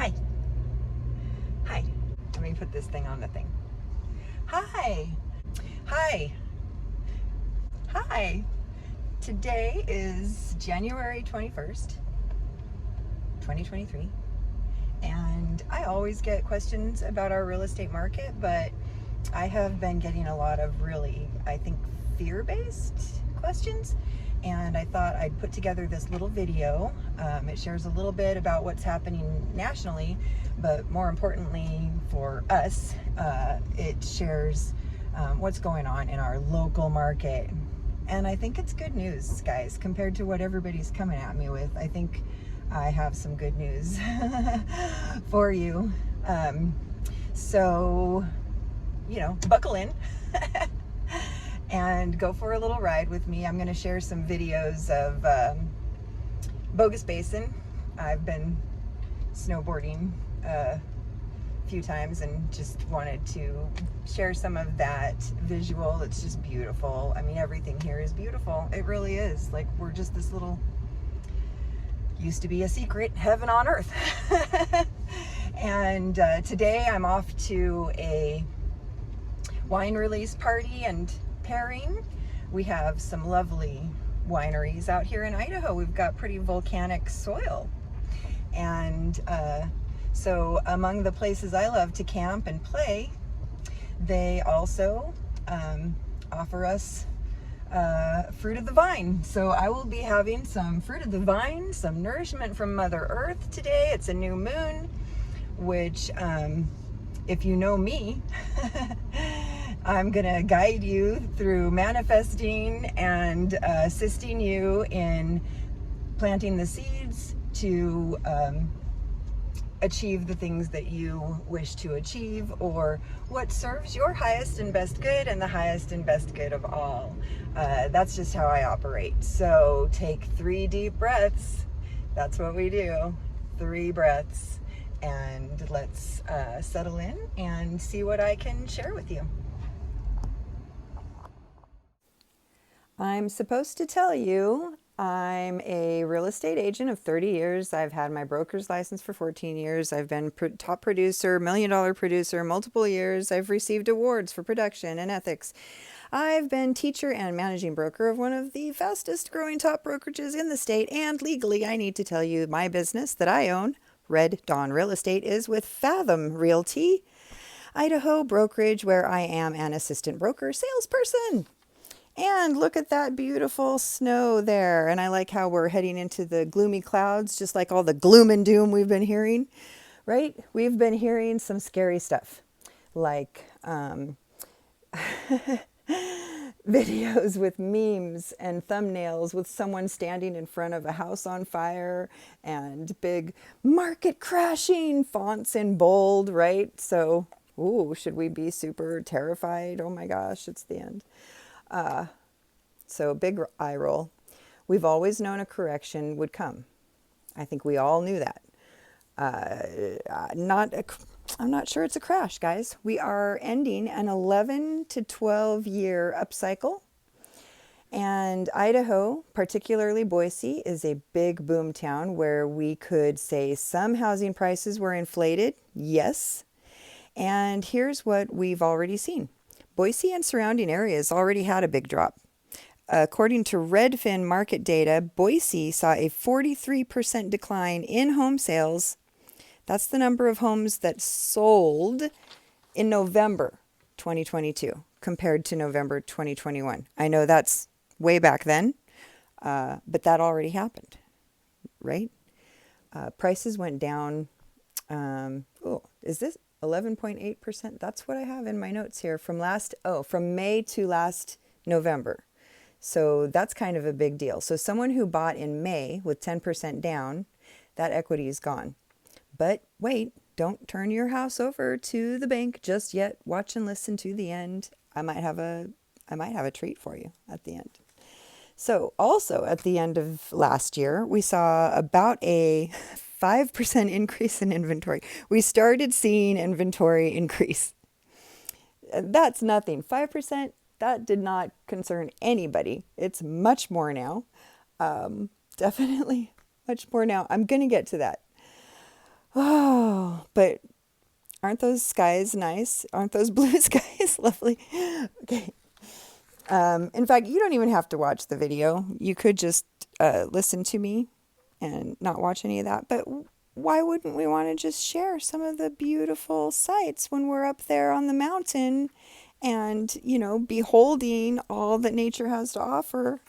Hi. Hi. Let me put this thing on the thing. Hi. Hi. Hi. Today is January 21st, 2023. And I always get questions about our real estate market, but I have been getting a lot of really, I think, fear-based questions. And I thought I'd put together this little video. It shares a little bit about what's happening nationally, but more importantly for us, it shares what's going on in our local market. And I think it's good news, guys, compared to what everybody's coming at me with. I think I have some good news for you. So, buckle in. And go for a little ride with me. I'm going to share some videos of Bogus Basin. I've been snowboarding a few times and just wanted to share some of that visual. It's just beautiful. I mean, everything here is beautiful. It really is. Like, we're just this little, used to be a secret, heaven on earth. And today I'm off to a wine release party and pairing. We have some lovely wineries out here in Idaho. We've got pretty volcanic soil. And so among the places I love to camp and play, they also offer us fruit of the vine. So I will be having some fruit of the vine, some nourishment from Mother Earth today. It's a new moon, which if you know me, I'm gonna guide you through manifesting and assisting you in planting the seeds to achieve the things that you wish to achieve, or what serves your highest and best good and the highest and best good of all. That's just how I operate. So take 3 deep breaths. That's what we do. 3 breaths. And let's settle in and see what I can share with you. I'm supposed to tell you I'm a real estate agent of 30 years. I've had my broker's license for 14 years. I've been top producer, $1 million producer, multiple years. I've received awards for production and ethics. I've been teacher and managing broker of one of the fastest growing top brokerages in the state. And legally, I need to tell you my business that I own, Red Dawn Real Estate, is with Fathom Realty, Idaho brokerage, where I am an assistant broker salesperson. And look at that beautiful snow there. And I like how we're heading into the gloomy clouds, just like all the gloom and doom we've been hearing, right? We've been hearing some scary stuff, like videos with memes and thumbnails with someone standing in front of a house on fire and big market crashing fonts in bold, right? So, ooh, should we be super terrified? Oh my gosh, it's the end. So big eye roll. We've always known a correction would come. I think we all knew that. I'm not sure it's a crash, guys. We are ending an 11 to 12 year upcycle. And Idaho, particularly Boise, is a big boom town where we could say some housing prices were inflated. Yes. And here's what we've already seen. Boise and surrounding areas already had a big drop. According to Redfin market data, Boise saw a 43% decline in home sales. That's the number of homes that sold in November 2022 compared to November 2021. I know that's way back then, but that already happened, right? Prices went down. Is this 11.8%? That's what I have in my notes here from May to last November. So that's kind of a big deal. So someone who bought in May with 10% down, that equity is gone. But wait, don't turn your house over to the bank just yet. Watch and listen to the end. I might have a treat for you at the end. So also at the end of last year, we saw about a 5% increase in inventory. We started seeing inventory increase. That's nothing. 5%, that did not concern anybody. It's much more now. Definitely much more now. I'm going to get to that. Oh, but aren't those skies nice? Aren't those blue skies lovely? Okay. In fact, you don't even have to watch the video. You could just listen to me and not watch any of that. But why wouldn't we want to just share some of the beautiful sights when we're up there on the mountain and, beholding all that nature has to offer?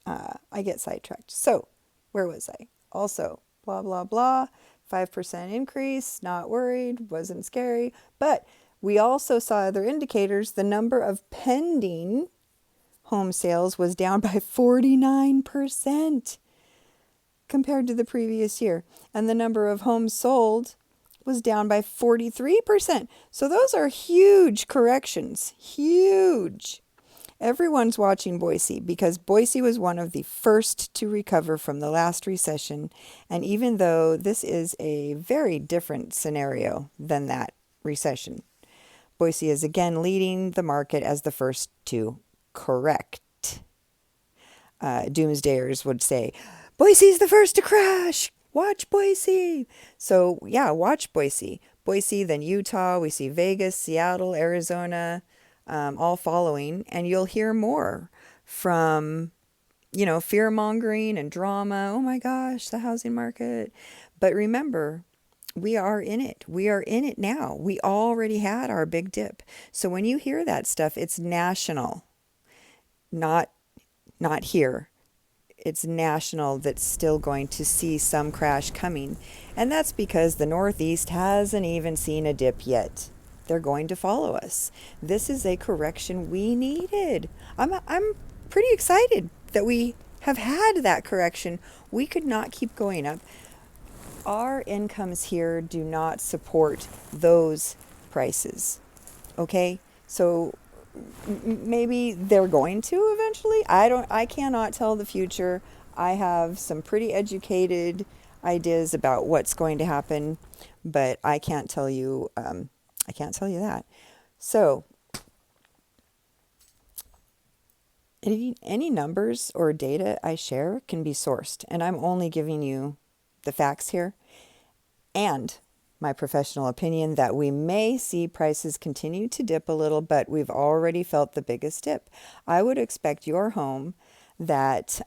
I get sidetracked. So, where was I? Also, blah, blah, blah. 5% increase, not worried, wasn't scary. But we also saw other indicators. The number of pending home sales was down by 49% compared to the previous year. And the number of homes sold was down by 43%. So those are huge corrections. Huge. Everyone's watching Boise because Boise was one of the first to recover from the last recession. And even though this is a very different scenario than that recession, Boise is again leading the market as the first to correct. Doomsdayers would say, Boise's the first to crash. Watch Boise. So yeah, watch Boise. Boise, then Utah. We see Vegas, Seattle, Arizona, all following. And you'll hear more from, fear mongering and drama. Oh my gosh, the housing market. But remember, we are in it. We are in it now. We already had our big dip. So when you hear that stuff, it's national, not here. It's national that's still going to see some crash coming. And that's because the Northeast hasn't even seen a dip yet. They're going to follow us. This is a correction we needed. I'm pretty excited that we have had that correction. We could not keep going up. Our incomes here do not support those prices. Okay? So maybe they're going to eventually. I cannot tell the future. I have some pretty educated ideas about what's going to happen, but I can't tell you that. So any numbers or data I share can be sourced, and I'm only giving you the facts here and my professional opinion that we may see prices continue to dip a little, but we've already felt the biggest dip. I would expect your home that,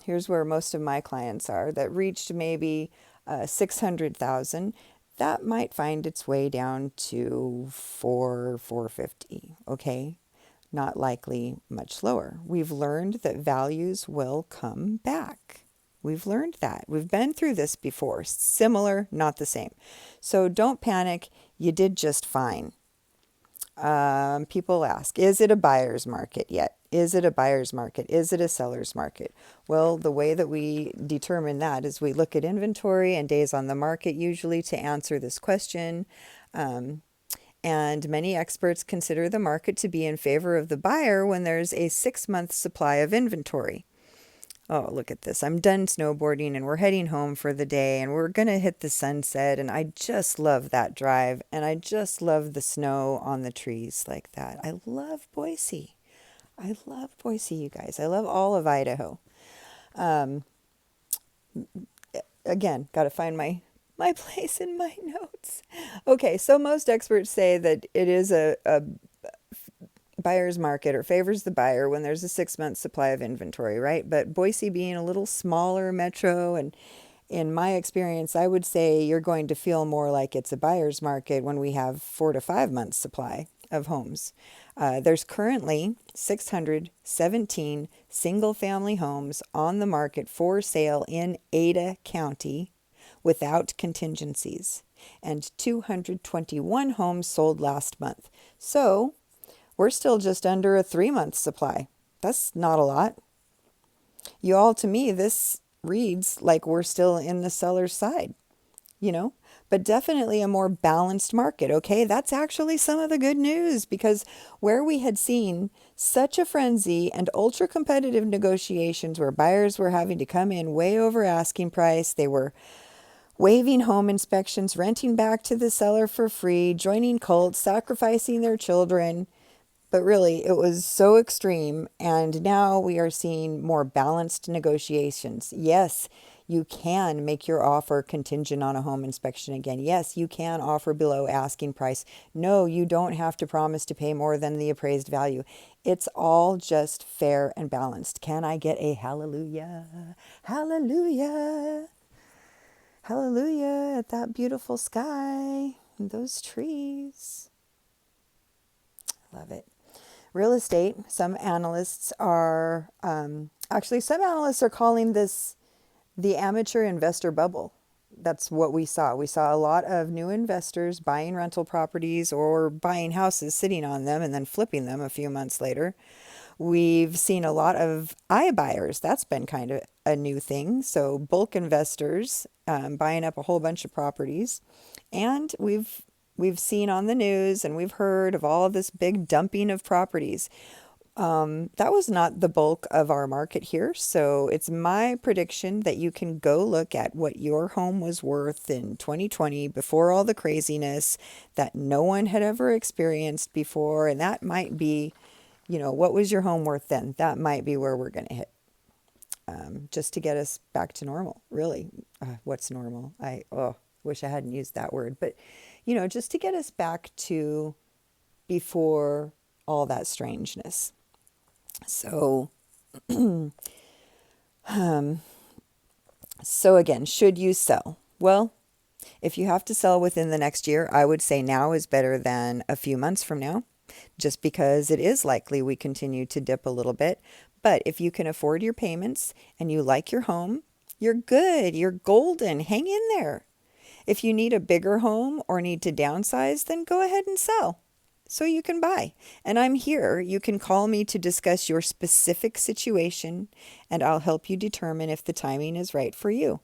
here's where most of my clients are, that reached maybe 600,000, that might find its way down to 450, okay? Not likely much lower. We've learned that values will come back. We've learned that. We've been through this before. Similar, not the same. So don't panic. You did just fine. People ask, is it a buyer's market yet? Is it a buyer's market? Is it a seller's market? Well, the way that we determine that is we look at inventory and days on the market usually to answer this question. And many experts consider the market to be in favor of the buyer when there's a 6-month supply of inventory. Oh, look at this. I'm done snowboarding and we're heading home for the day and we're going to hit the sunset. And I just love that drive. And I just love the snow on the trees like that. I love Boise. I love Boise, you guys. I love all of Idaho. Again, got to find my place in my notes. Okay, so most experts say that it is a buyer's market or favors the buyer when there's a 6-month supply of inventory, right? But Boise being a little smaller metro, and in my experience, I would say you're going to feel more like it's a buyer's market when we have 4 to 5 months supply of homes. There's currently 617 single-family homes on the market for sale in Ada County without contingencies, and 221 homes sold last month. So we're still just under a 3-month supply. That's not a lot. You all, to me, this reads like we're still in the seller's side, but definitely a more balanced market, okay? That's actually some of the good news, because where we had seen such a frenzy and ultra competitive negotiations where buyers were having to come in way over asking price, they were waiving home inspections, renting back to the seller for free, joining cults, sacrificing their children. But really, it was so extreme, and now we are seeing more balanced negotiations. Yes, You can make your offer contingent on a home inspection again. Yes, you can offer below asking price. No, you don't have to promise to pay more than the appraised value. It's all just fair and balanced. Can I get a hallelujah? Hallelujah. Hallelujah at that beautiful sky and those trees. Love it. Real estate, some analysts are, some analysts are calling this the amateur investor bubble. That's what we saw. We saw a lot of new investors buying rental properties or buying houses, sitting on them, and then flipping them a few months later. We've seen a lot of iBuyers. That's been kind of a new thing. So bulk investors buying up a whole bunch of properties. And we've seen on the news and we've heard of all of this big dumping of properties. That was not the bulk of our market here. So it's my prediction that you can go look at what your home was worth in 2020 before all the craziness that no one had ever experienced before. And that might be, what was your home worth then? That might be where we're going to hit. Just to get us back to normal, really. What's normal? I wish I hadn't used that word. But, just to get us back to before all that strangeness. So, so again, should you sell? Well, if you have to sell within the next year, I would say now is better than a few months from now, just because it is likely we continue to dip a little bit. But if you can afford your payments and you like your home, you're good. You're golden. Hang in there. If you need a bigger home or need to downsize, then go ahead and sell so you can buy. And I'm here. You can call me to discuss your specific situation, and I'll help you determine if the timing is right for you.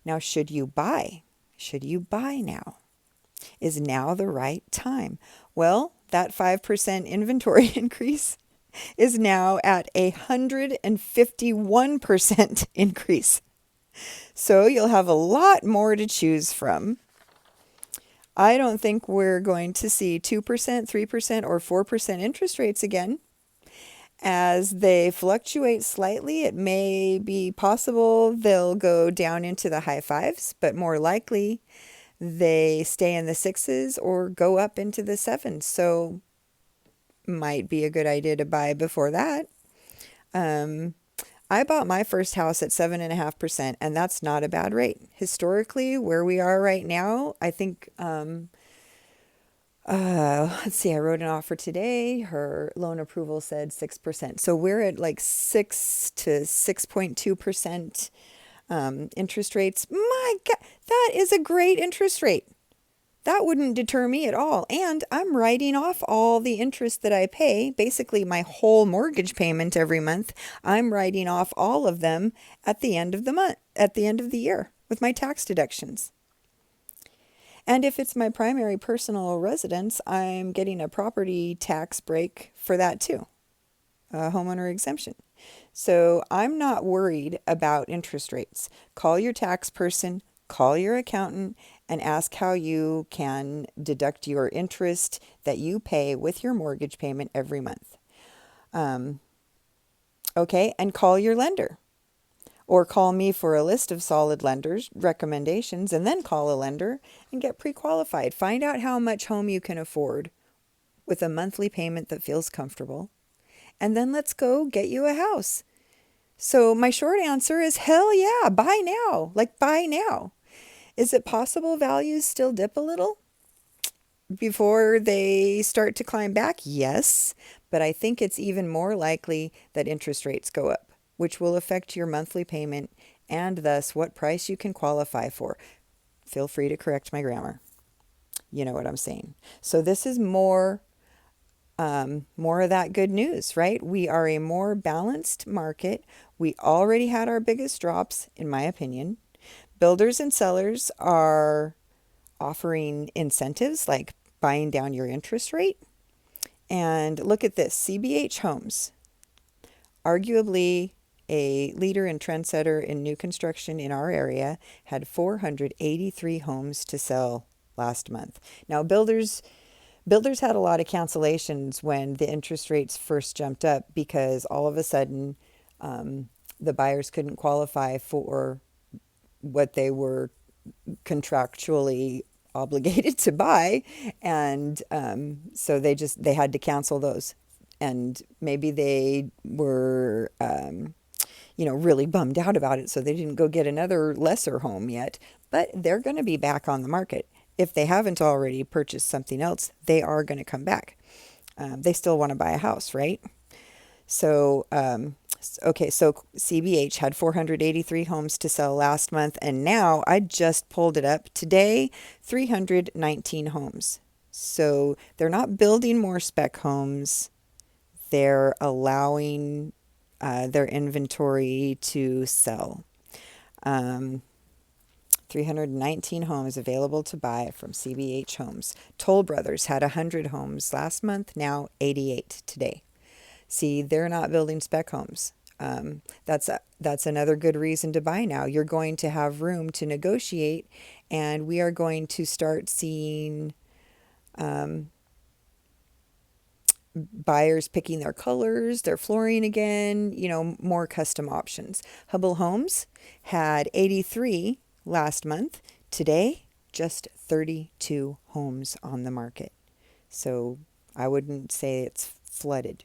Now, should you buy? Should you buy now? Is now the right time? Well, that 5% inventory increase is now at 151% increase. So you'll have a lot more to choose from. I don't think we're going to see 2%, 3%, or 4% interest rates again. As they fluctuate slightly, it may be possible they'll go down into the high fives, but more likely they stay in the sixes or go up into the sevens. So might be a good idea to buy before that. I bought my first house at 7.5%, and that's not a bad rate. Historically, where we are right now, I think, let's see, I wrote an offer today. Her loan approval said 6%. So we're at like 6 to 6.2% interest rates. My God, that is a great interest rate. That wouldn't deter me at all. And I'm writing off all the interest that I pay, basically my whole mortgage payment every month. I'm writing off all of them at the end of the month, at the end of the year with my tax deductions. And if it's my primary personal residence, I'm getting a property tax break for that too, a homeowner exemption. So I'm not worried about interest rates. Call your tax person, call your accountant, and ask how you can deduct your interest that you pay with your mortgage payment every month. Okay, and call your lender. Or call me for a list of solid lenders, recommendations, and then call a lender and get pre-qualified. Find out how much home you can afford with a monthly payment that feels comfortable. And then let's go get you a house. So my short answer is hell yeah, buy now. Like buy now. Is it possible values still dip a little before they start to climb back? Yes, but I think it's even more likely that interest rates go up, which will affect your monthly payment and thus what price you can qualify for. Feel free to correct my grammar. You know what I'm saying. So this is more of that good news, right? We are a more balanced market. We already had our biggest drops, in my opinion. Builders and sellers are offering incentives like buying down your interest rate. And look at this, CBH Homes, arguably a leader and trendsetter in new construction in our area, had 483 homes to sell last month. Now, builders had a lot of cancellations when the interest rates first jumped up because all of a sudden the buyers couldn't qualify for what they were contractually obligated to buy, and so they had to cancel those. And maybe they were really bummed out about it, so they didn't go get another lesser home yet. But they're going to be back on the market. If they haven't already purchased something else, they are going to come back. They still want to buy a house, right? So, okay, so CBH had 483 homes to sell last month, and now I just pulled it up today, 319 homes. So they're not building more spec homes. They're allowing their inventory to sell. 319 homes available to buy from CBH Homes. Toll Brothers had 100 homes last month, now 88 today. See, they're not building spec homes. That's another good reason to buy now. You're going to have room to negotiate, and we are going to start seeing buyers picking their colors, their flooring again, more custom options. Hubble Homes had 83 last month. Today, just 32 homes on the market. So I wouldn't say it's flooded,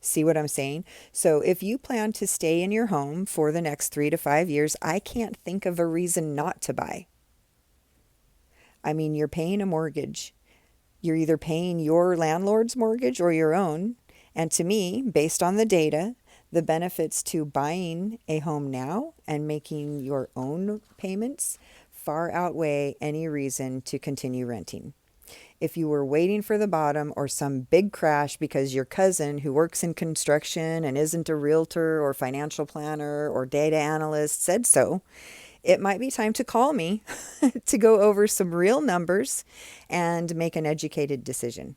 See what I'm saying? So if you plan to stay in your home for the next 3 to 5 years, I can't think of a reason not to buy. I mean, you're paying a mortgage. You're either paying your landlord's mortgage or your own. And to me, based on the data, the benefits to buying a home now and making your own payments far outweigh any reason to continue renting. If you were waiting for the bottom or some big crash because your cousin who works in construction and isn't a realtor or financial planner or data analyst said so, it might be time to call me to go over some real numbers and make an educated decision.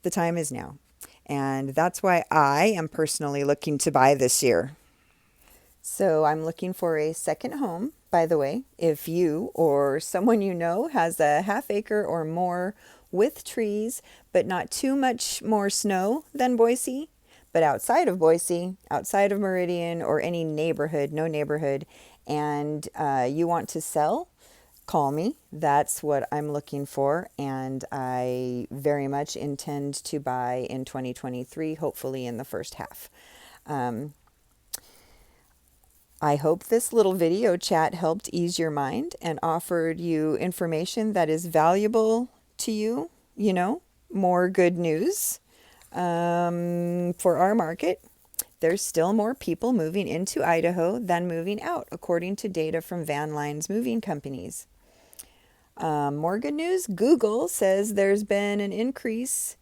The time is now. And that's why I am personally looking to buy this year. So I'm looking for a second home, by the way. If you or someone you know has a half acre or more with trees, but not too much more snow than Boise, but outside of Boise, outside of Meridian or any neighborhood, no neighborhood, and you want to sell, call me. That's what I'm looking for, and I very much intend to buy in 2023, hopefully in the first half. I hope this little video chat helped ease your mind and offered you information that is valuable to you, more good news for our market. There's still more people moving into Idaho than moving out, according to data from Van Lines Moving Companies. More good news, Google says there's been an increase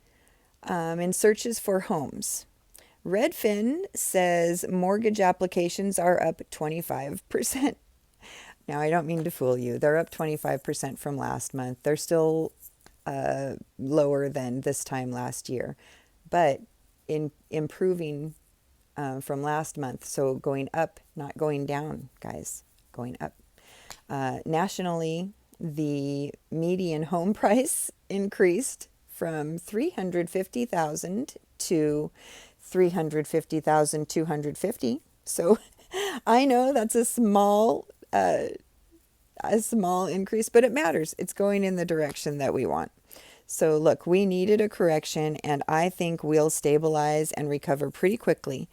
in searches for homes. Redfin says mortgage applications are up 25%. Now, I don't mean to fool you. They're up 25% from last month. They're still lower than this time last year, but improving from last month. So going up, not going down, guys, going up. Nationally, the median home price increased from $350,000 to $350,250. So I know that's a small increase, but it matters. It's going in the direction that we want. So look, we needed a correction, and I think we'll stabilize and recover pretty quickly.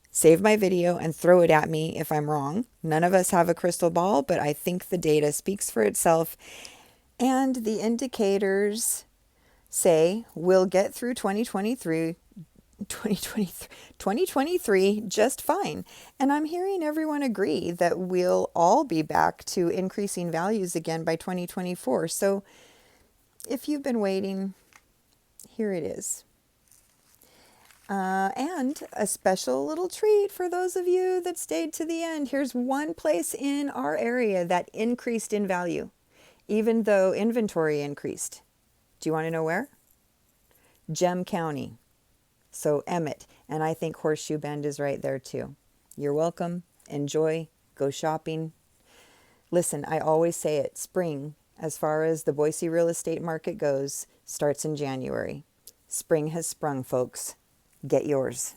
Save my video and throw it at me if I'm wrong. None of us have a crystal ball, but I think the data speaks for itself, and the indicators say we'll get through 2023 just fine. And I'm hearing everyone agree that we'll all be back to increasing values again by 2024. So if you've been waiting, here it is. And a special little treat for those of you that stayed to the end. Here's one place in our area that increased in value, even though inventory increased. Do you want to know where? Gem County. So Emmett, and I think Horseshoe Bend is right there too. You're welcome. Enjoy. Go shopping. Listen, I always say it. Spring, as far as the Boise real estate market goes, starts in January. Spring has sprung, folks. Get yours.